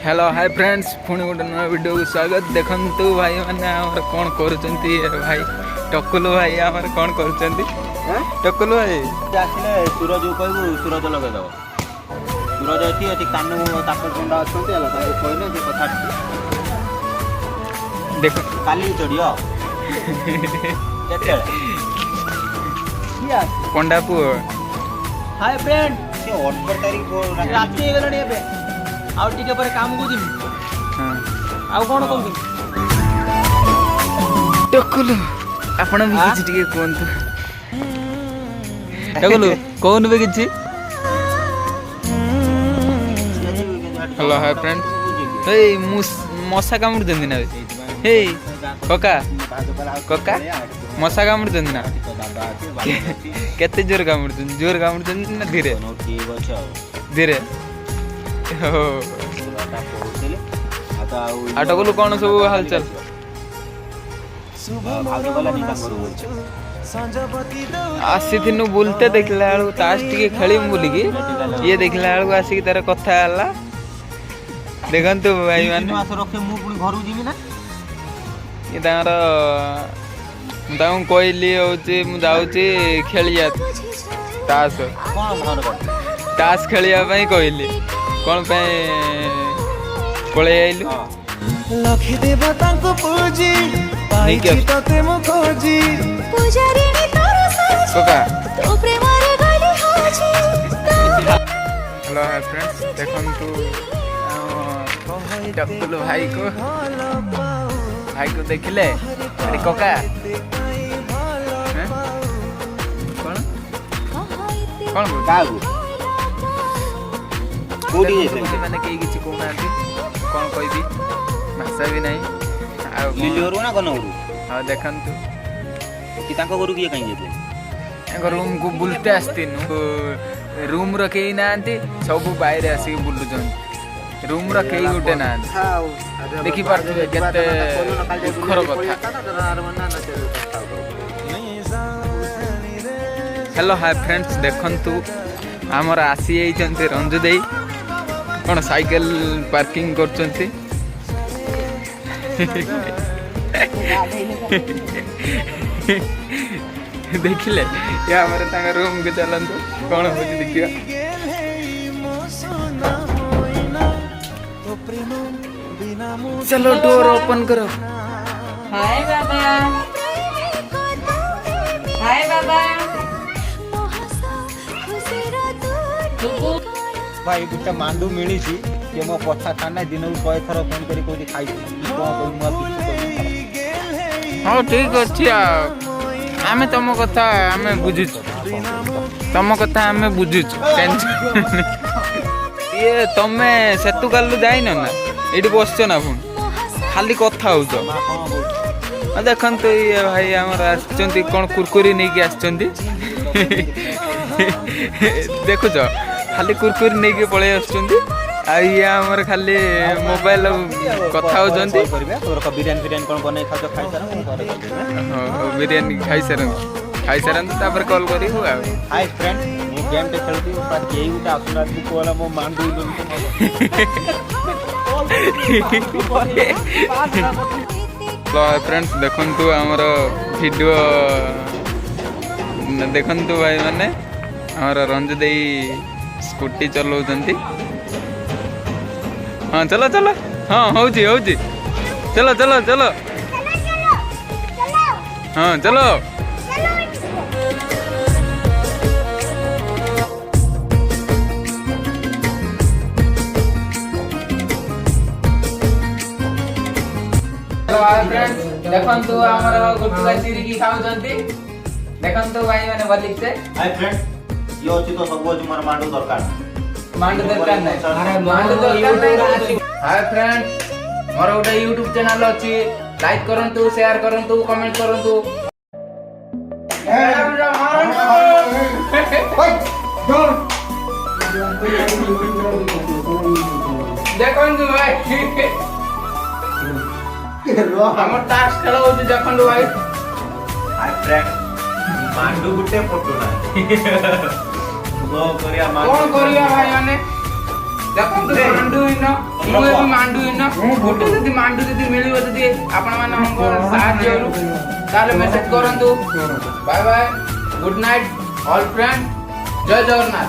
Hello hi friends पुणी गोटे नुआ वीडियो को स्वागत। देखु भाई मैंने कौन कर भाई टकुलू भाई आमर कौन कर टकुलू भाई आसिले सूरज कहू सूरज लगेदेव सूरज अच्छी अच्छी कानू तापर पंडा अच्छा कहले जे कथा देख काली चढ़ियो पंडा पु हाय फ्रेंड 18 तारीख रात हे गलणी एबे आउ टिके पर काम को जिमी हां आउ कोन कहू टकुलू आपण भी किछि टिके कोंतु टकुलू कोन भी किछि। हेलो हाय फ्रेंड्स हे मशा कामुड़ दंदी ना हे कोका कोका मशा कामुड़ दंदी ना केते जोर कामुड़ दंदी ना धीरे धीरे हो आटकलू कौन सब हालचाल आसी थिनु बुलते देखला बेलू ताश टिके खेलीम बोलिकी ये देखला बेलू आसिक तार कथा हला देखंतु भाई माने मास रखे मु पुनी घर जिमी ना ये तार ताऊ कहली होची मु जाउची खेलिया ताश कोन घर कर ताश खेलिया पई कहली कौन पे पळे आइलु लखि देव तांको पूजी पाइछि तते मो खोजी पूजारिणी तोर साजी कोका तो प्रेम रे गली हाजी हेलो हाय फ्रेंड्स देखंतु टकुलू भाई को देखिले अरे कोका कौन कौन कागु कोडी जेते माने केही किछि कोनांती कोन कहबी भाषा भी नहीं आ लिलियोरु ना गनौरु हां देखंतु कि तांको गुरु किए कहीं जेते रूम को बुलते आस्तिनु रूम रो केही नांती सब बाहर आसी बुलु जन रूम रो केही गुटे ना देखि पारथु केते दुखर कथा। हेलो हाय फ्रेंड्स देखंतु हमर आसी आइचंती रंजू देई कौन साइकिल पार्किंग करचंती देखिले या हमरे तांगा रूम के चलंतु कौन होची देखिया चलो डोर ओपन करो। हाय बाबा हाय बाबा भाई गुटा मांडू मिली छी जे मो पछा थाना दिन को कय थरो फोन करी कोठी खाइ कोन को मु हां ठीक अछि आमे तम कथा आमे बुझिछ तम कथा आमे बुझिछ टेंशन ये तमे सेतु गल्लु जाइन ना एडी बसछ ना फोन खाली कथा होछ देखंतु ये भाई हमर आछंती कोन कुरकुरी नै के आछंती देखुछ खाली कुरकुरी नै के पळे आछंती आ ये हमर खाली मोबाइल कथा होजंती तोर का बिरयानी बिरयानी कोन बनै खातो खाइ सर हां बिरयानी खाइ सरन तापर कॉल करी हो हाय फ्रेंड मु गेम पे खेलती पर केही उटा असुरा तू कोला मो मांडू लो तो फ्रेंड्स देखंतु हमर वीडियो देखंतु भाई माने हमर रंजू देई स्कूटी चलाउछंती। हाँ चलो चलो हाँ होची चलो चलो चलो हाँ चलो देखंतु हमर गुटका चिरी की खाउछंती देखंतु भाई माने बलिक से हाय फ्रेंड यो अछि तो सब मोर मांडू दरकार मांडू दरकार नै अरे मांडू दरकार नै हाय फ्रेंड मोर ओटा YouTube चैनल अछि लाइक करंतु शेयर करंतु कमेंट करंतु देखंतु भाई हमर टास्क खेला होछि देखंतु भाई हाय फ्रेंड मांडू गुटे फोटो ना कौन करिया भाई माने ଦେଖନ୍ତୁ ମାଣ୍ଡୁହୀନ ମୁଁ ବି ମାଣ୍ଡୁହୀନ ଗୋଟେ ଯଦି ମାଣ୍ଡୁ ଯଦି ମିଳିବ ଯଦି ଆପଣମାନଙ୍କ ସାହାଯ୍ୟରୁ ତାହେଲେ ମେସେଜ କରନ୍ତୁ। Bye bye, good night all friend, ଜୟ ଜଗନ୍ନାଥ।